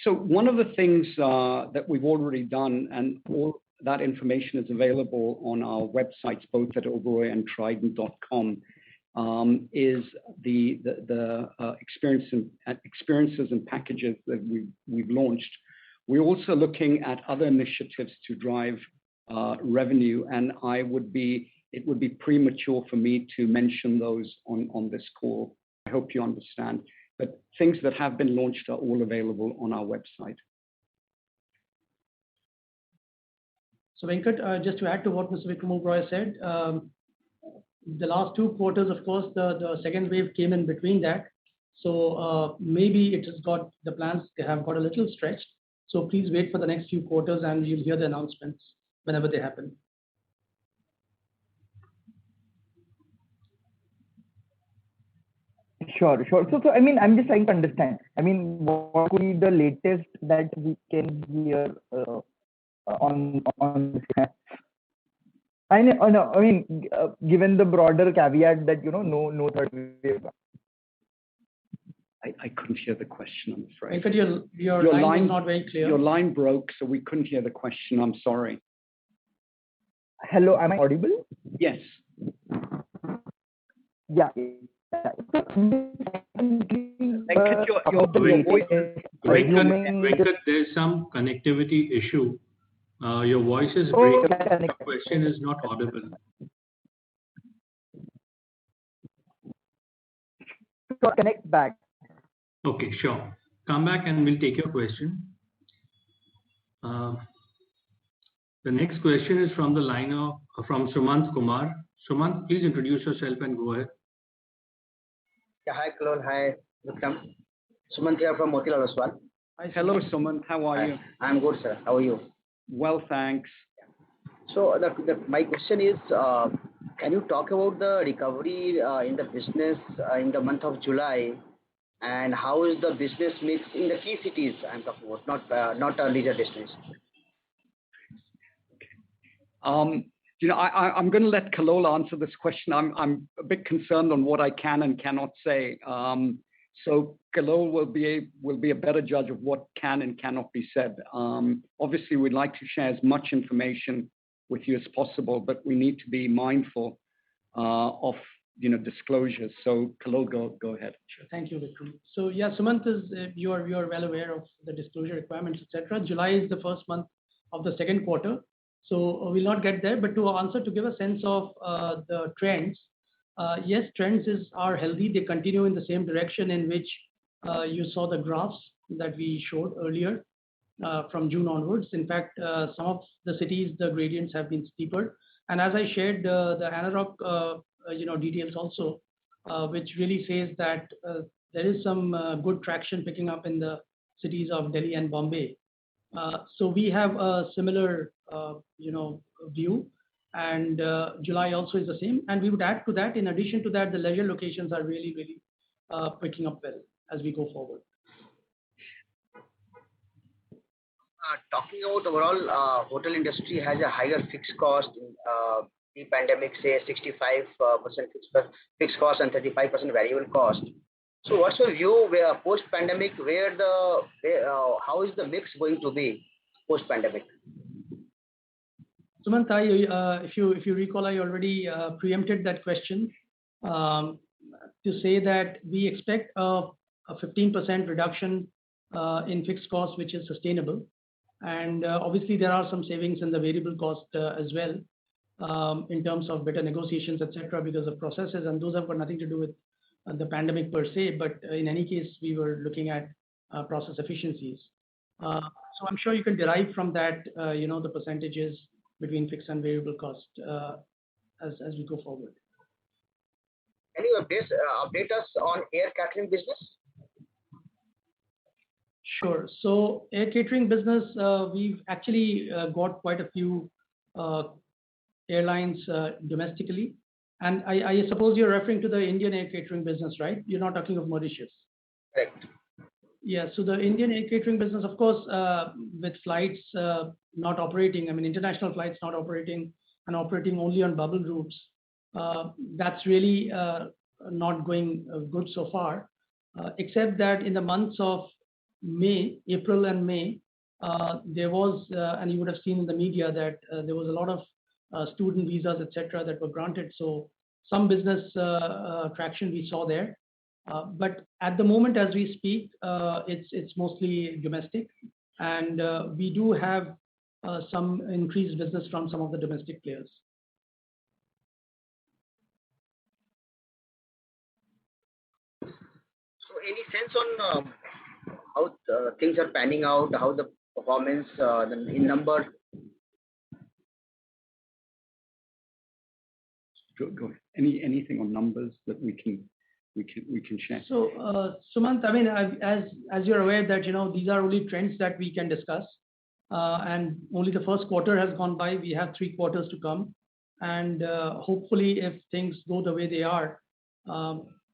So one of the things that we've already done, and all that information is available on our websites, both at Oberoi and Trident.com, is the experiences and packages that we've launched. We're also looking at other initiatives to drive revenue, and it would be premature for me to mention those on this call. I hope you understand. But things that have been launched are all available on our website. So Venkat, just to add to what Mr. Vikram Oberoi said, the last 2 quarters, of course, the second wave came in between that. So maybe the plans have got a little stretched. So please wait for the next few quarters and you'll hear the announcements whenever they happen. Sure. So I mean, I'm just trying to understand. I mean, what could be the latest that we can hear on this? I mean, given the broader caveat that no third wave. I couldn't hear the question, I'm afraid. Venkat, your line is not very clear. Your line broke, so we couldn't hear the question. I'm sorry. Hello, am I audible? Yes. Yeah. Venkat, your voice is Venkat, there's some connectivity issue. Your voice is breaking. The question is not audible. So connect back. Okay, sure. Come back and we'll take your question. The next question is from the line from Sumant Kumar. Sumant, please introduce yourself and go ahead. Yeah, hi, Kalon. Hi, Vikram. Sumant here from Motilal Oswal. Hello, Sumant. How are you? I'm good, sir. How are you? Well, thanks. So my question is, can you talk about the recovery in the business in the month of July, and how is the business mix in the key cities I'm talking about, not leisure destinations? I'm going to let Kallol answer this question. I'm a bit concerned on what I can and cannot say. So Kallol will be a better judge of what can and cannot be said. Obviously, we'd like to share as much information with you as possible, but we need to be mindful of disclosures. So Kallol, go ahead. Sure. Thank you, Vikram. So yeah, Sumant, you are well aware of the disclosure requirements, etc. July is the first month of the second quarter, so we'll not get there. But to give a sense of the trends, yes, trends are healthy. They continue in the same direction in which you saw the graphs that we showed earlier from June onwards. In fact, some of the cities, the gradients have been steeper. And as I shared the ANAROC details also, which really says that there is some good traction picking up in the cities of Delhi and Bombay. So we have a similar view, and July also is the same. And we would add to that, in addition to that, the leisure locations are really picking up well as we go forward. Talking about overall, hotel industry has a higher fixed cost. Pre-pandemic, say 65% fixed cost and 35% variable cost. So, what's your view where post-pandemic, how is the mix going to be post-pandemic? Sumant, if you recall, I already preempted that question to say that we expect a 15% reduction in fixed costs, which is sustainable. And obviously, there are some savings in the variable cost as well in terms of better negotiations, etc., because of processes, and those have got nothing to do with the pandemic per se. But in any case, we were looking at process efficiencies. So I'm sure you can derive from that, the percentages between fixed and variable cost as we go forward. Can you update us on air catering business? Sure. So air catering business, we've actually got quite a few airlines domestically. And I suppose you're referring to the Indian air catering business, right? You're not talking of Mauritius. Correct. Yeah, so the Indian air catering business, of course, with flights not operating, international flights not operating and operating only on bubble routes, that's really not going good so far, except that in the months of April and May, there was, and you would have seen in the media that there was a lot of student visas, etc., that were granted. So some business traction we saw there. But at the moment, as we speak, it's mostly domestic, and we do have some increased business from some of the domestic players. So, any sense on how things are panning out, how the performance in number? Go ahead. Anything on numbers that we can share? So, Sumant, as you're aware that these are only trends that we can discuss, and only the first quarter has gone by. We have 3 quarters to come, and hopefully, if things go the way they are,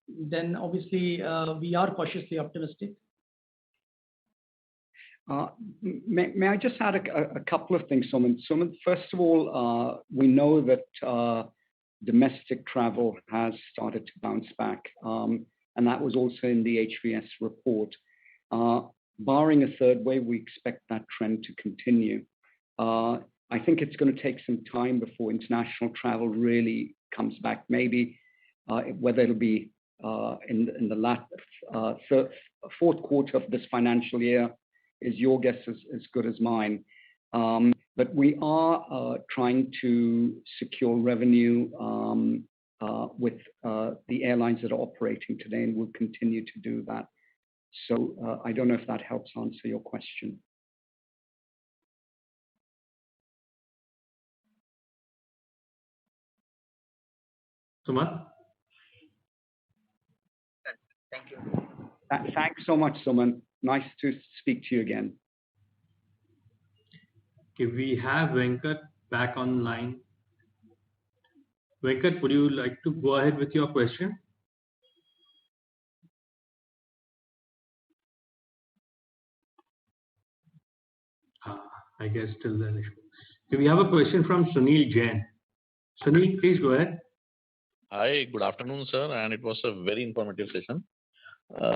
then obviously we are cautiously optimistic. May I just add a couple of things, Sumant? First of all, we know that domestic travel has started to bounce back, and that was also in the HVS report. Barring a third wave, we expect that trend to continue. I think it's going to take some time before international travel really comes back. Maybe whether it'll be in the fourth quarter of this financial year is your guess as good as mine. But we are trying to secure revenue with the airlines that are operating today, and we'll continue to do that. So I don't know if that helps answer your question. Sumant? Thank you. Thanks so much, Sumant. Nice to speak to you again. Okay, we have Venkat back online. Venkat, would you like to go ahead with your question? I guess still there. Okay, we have a question from Sunil Jain. Sunil, please go ahead. Hi, good afternoon, sir, and it was a very informative session.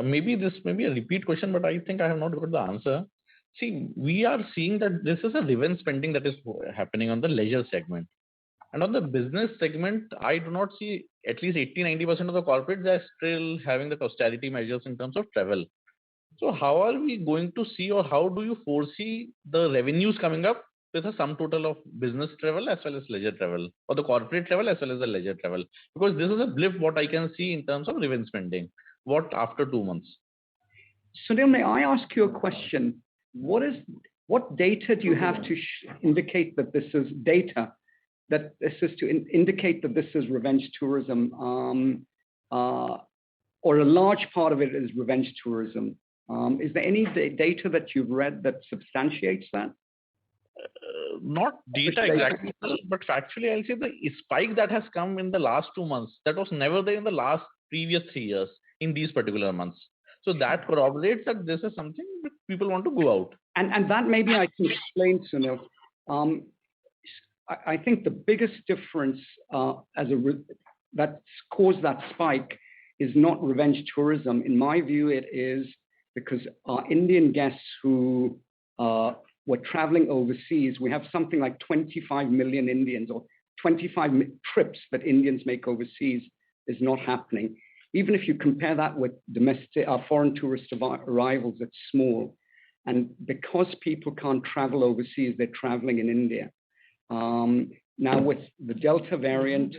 Maybe this may be a repeat question, but I think I have not got the answer. See, we are seeing that this is a revenge spending that is happening on the leisure segment. And on the business segment, I do not see at least 80-90% of the corporates are still having the austerity measures in terms of travel. So how are we going to see, or how do you foresee the revenues coming up with a sum total of business travel as well as leisure travel, or the corporate travel as well as the leisure travel? Because this is a blip what I can see in terms of revenge spending. What after 2 months? Sunil, may I ask you a question? What data do you have to indicate that this is data, that this is to indicate that this is revenge tourism, or a large part of it is revenge tourism? Is there any data that you've read that substantiates that? Not data exactly, but factually, I'll say the spike that has come in the last 2 months, that was never there in the last previous 3 years in these particular months. So that corroborates that this is something that people want to go out. And that maybe I can explain, Sunil. I think the biggest difference that's caused that spike is not revenge tourism. In my view, it is because our Indian guests who were traveling overseas, we have something like 25 million Indians, or 25 trips that Indians make overseas is not happening. Even if you compare that with domestic, foreign tourist arrivals, it's small. And because people can't travel overseas, they're traveling in India. Now with the Delta variant,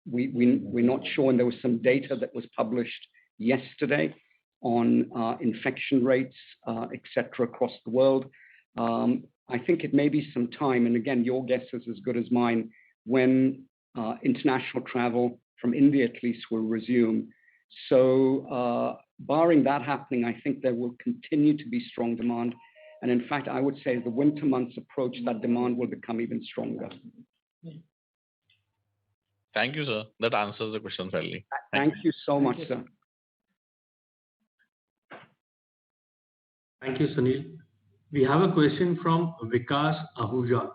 we're not sure, and there was some data that was published yesterday on infection rates, etc., across the world. I think it may be some time, and again, your guess is as good as mine, when international travel from India at least will resume. So barring that happening, I think there will continue to be strong demand. And in fact, I would say as the winter months approach, that demand will become even stronger. Thank you, sir. That answers the question fairly. Thank you so much, sir. Thank you, Sunil. We have a question from Vikas Ahuja.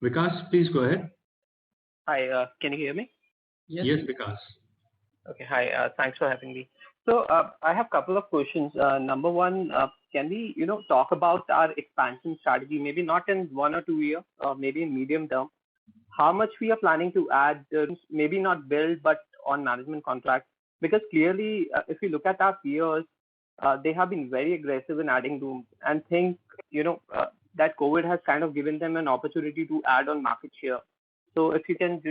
Vikas, please go ahead. Hi, can you hear me? Yes, Vikas. Okay, hi. Thanks for having me. So I have a couple of questions. Number one, can we, talk about our expansion strategy? Maybe not in 1 or 2 years, or maybe in medium term. How much we are planning to add? Maybe not build, but on management contracts. Because clearly, if you look at our peers, they have been very aggressive in adding rooms, and think, that COVID has kind of given them an opportunity to add on market share. So if you can,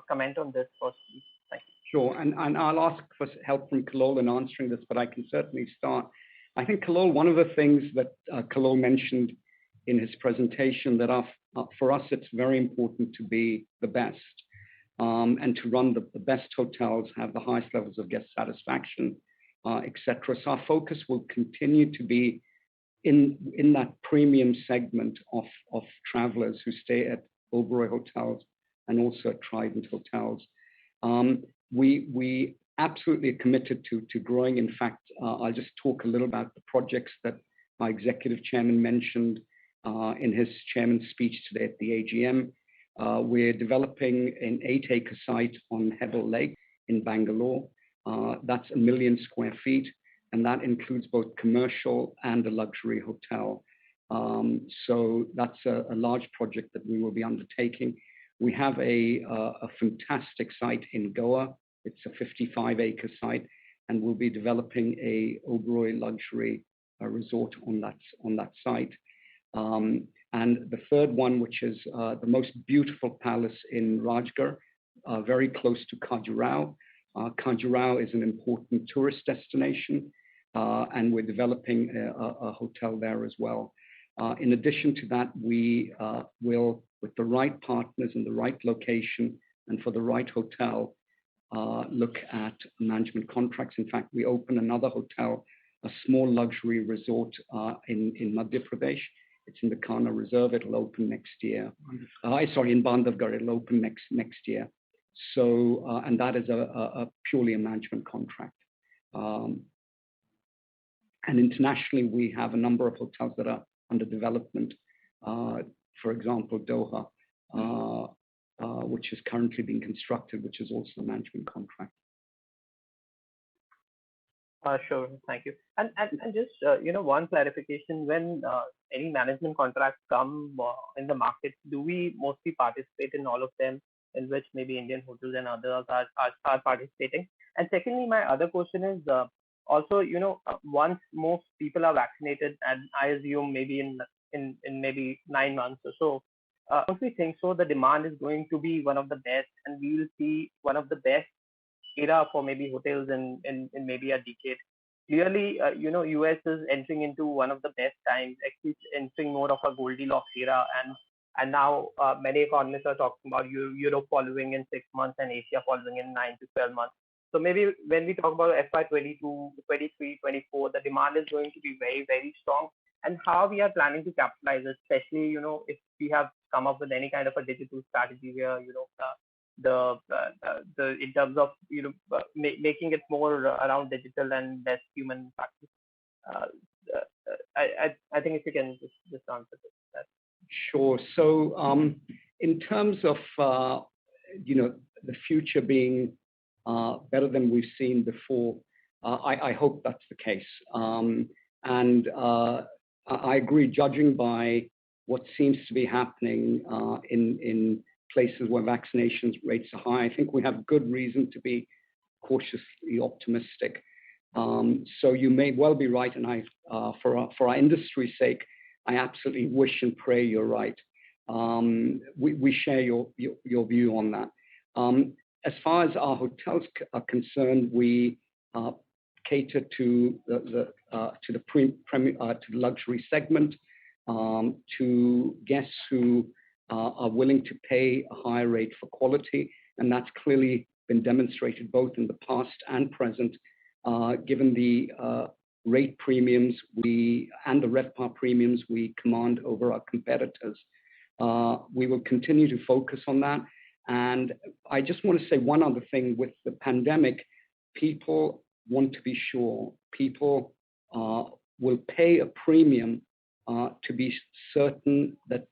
comment on this first, please. Thank you. Sure, and I'll ask for help from Kallol in answering this, but I can certainly start. I think, Kallol, one of the things that Kallol mentioned in his presentation, that for us it's very important to be the best, and to run the best hotels, have the highest levels of guest satisfaction, etc. So our focus will continue to be in that premium segment of travelers who stay at Oberoi hotels and also at Trident hotels. We absolutely are committed to growing. In fact, I'll just talk a little about the projects that our executive chairman mentioned in his chairman's speech today at the AGM. We're developing an 8-acre site on Hebbal Lake in Bangalore. That's 1 million square feet, and that includes both commercial and a luxury hotel. So that's a large project that we will be undertaking. We have a fantastic site in Goa. It's a 55-acre site, and we'll be developing a Oberoi luxury resort on that site. And the third one, which is the most beautiful palace in Rajgarh, very close to Khajuraho. Khajuraho is an important tourist destination, and we're developing a hotel there as well. In addition to that, we will, with the right partners in the right location and for the right hotel, look at management contracts. In fact, we open another hotel, a small luxury resort in Madhya Pradesh. It's in the Kana Reserve. It'll open next year. In Bandhavgarh. It'll open next year. So, and that is a purely a management contract. And internationally, we have a number of hotels that are under development. For example, Doha, which is currently being constructed, which is also a management contract. Sure, thank you. And just one clarification: when any management contracts come in the market, do we mostly participate in all of them, in which maybe Indian Hotels and others are participating? And secondly, my other question is also, once most people are vaccinated, and I assume maybe in maybe 9 months or so, don't we think so the demand is going to be one of the best, and we will see one of the best era for maybe hotels in maybe a decade? Clearly, US is entering into one of the best times, actually entering more of a Goldilocks era, and now many economists are talking about Europe following in 6 months and Asia following in 9 to 12 months. So maybe when we talk about FY22, 23, 24, the demand is going to be very, very strong. And how we are planning to capitalize, especially if we have come up with any kind of a digital strategy where the in terms of making it more around digital and less human factors. I think if you can just answer that. Sure. So in terms of the future being better than we've seen before, I hope that's the case. And I agree, judging by what seems to be happening in places where vaccination rates are high, I think we have good reason to be cautiously optimistic. So you may well be right, and for our industry's sake, I absolutely wish and pray you're right. We share your view on that. As far as our hotels are concerned, we cater to the luxury segment, to guests who are willing to pay a higher rate for quality, and that's clearly been demonstrated both in the past and present, given the rate premiums and the RevPAR premiums we command over our competitors. We will continue to focus on that. And I just want to say one other thing. With the pandemic, people want to be sure. People will pay a premium to be certain that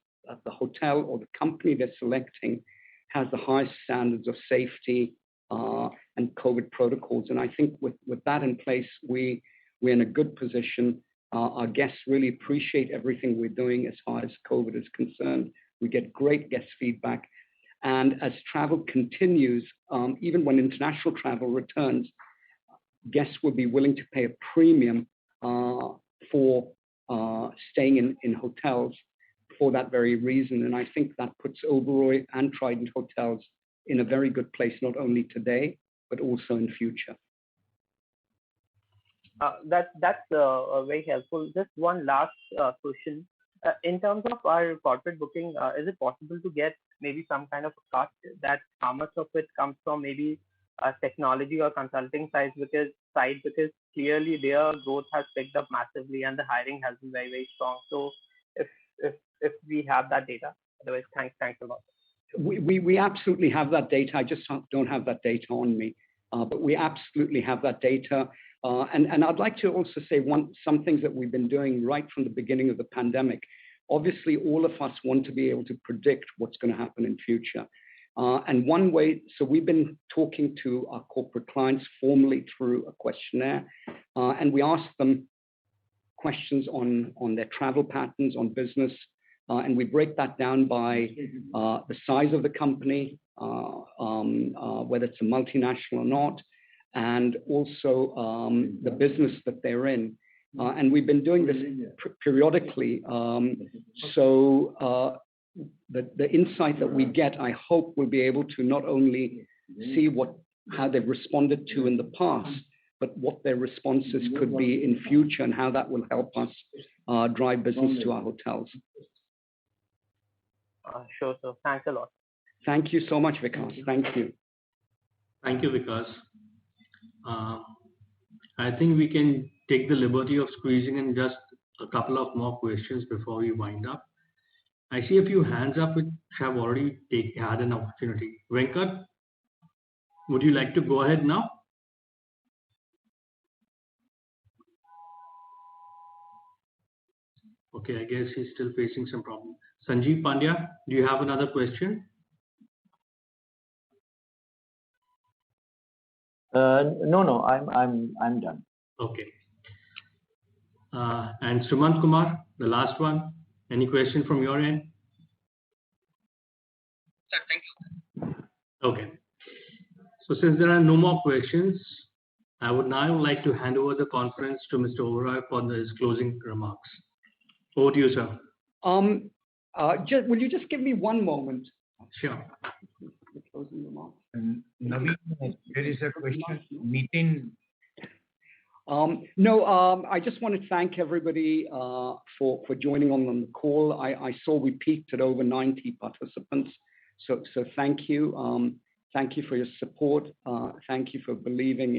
the hotel or the company they're selecting has the highest standards of safety and COVID protocols. And I think with that in place, we're in a good position. Our guests really appreciate everything we're doing as far as COVID is concerned. We get great guest feedback. And as travel continues, even when international travel returns, guests will be willing to pay a premium for staying in hotels for that very reason. And I think that puts Oberoi and Trident Hotels in a very good place, not only today, but also in future. That's very helpful. Just one last question. In terms of our corporate booking, is it possible to get maybe some kind of a cut, that how much of it comes from maybe technology or consulting side, because clearly their growth has picked up massively and the hiring has been very, very strong. So if we have that data, otherwise thanks a lot. We absolutely have that data. I just don't have that data on me, but we absolutely have that data. And I'd like to also say some things that we've been doing right from the beginning of the pandemic. Obviously, all of us want to be able to predict what's going to happen in future. And one way, so we've been talking to our corporate clients formally through a questionnaire, and we ask them questions on their travel patterns, on business, and we break that down by the size of the company, whether it's a multinational or not, and also the business that they're in. And we've been doing this periodically. So the insight that we get, I hope we'll be able to not only see how they've responded to in the past, but what their responses could be in future and how that will help us drive business to our hotels. Sure, sir. Thanks a lot. Thank you so much, Vikas. Thank you. Thank you, Vikas. I think we can take the liberty of squeezing in just a couple of more questions before we wind up. I see a few hands up which have already had an opportunity. Venkat, would you like to go ahead now? Okay, I guess he's still facing some problem. Sanjeev Pandya, do you have another question? No, I'm done. Okay. And Sumant Kumar, the last one. Any question from your end? Sir, thank you. Okay. So since there are no more questions, I would now like to hand over the conference to Mr. Oberoi for his closing remarks. Over to you, sir. Will you just give me one moment? Sure. The closing remarks. Naveen, there is a question. Meeting. No, I just want to thank everybody for joining on the call. I saw we peaked at over 90 participants. So thank you. Thank you for your support. Thank you for believing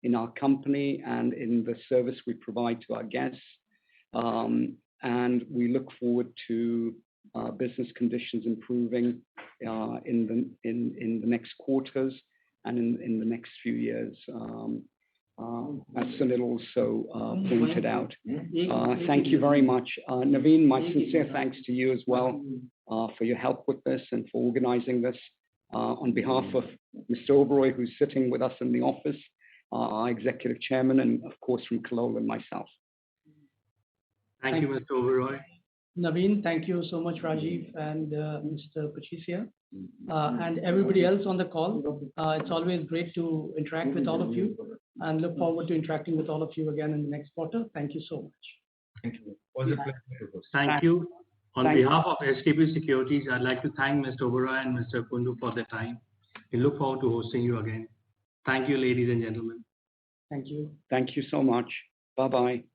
in our company and in the service we provide to our guests. And we look forward to business conditions improving in the next quarters and in the next few years. As Sunil also pointed out. Thank you very much. Naveen, my sincere thanks to you as well for your help with this and for organizing this. On behalf of Mr. Oberoi, who's sitting with us in the office, our executive chairman, and of course from Concall and myself. Thank you, Mr. Oberoi. Naveen, thank you so much, Rajiv and Mr. Patricia, and everybody else on the call. It's always great to interact with all of you and look forward to interacting with all of you again in the next quarter. Thank you so much. Thank you. Was a pleasure. Thank you. On behalf of SKP Securities, I'd like to thank Mr. Oberoi and Mr. Kundu for their time. We look forward to hosting you again. Thank you, ladies and gentlemen. Thank you. Thank you so much. Bye-bye.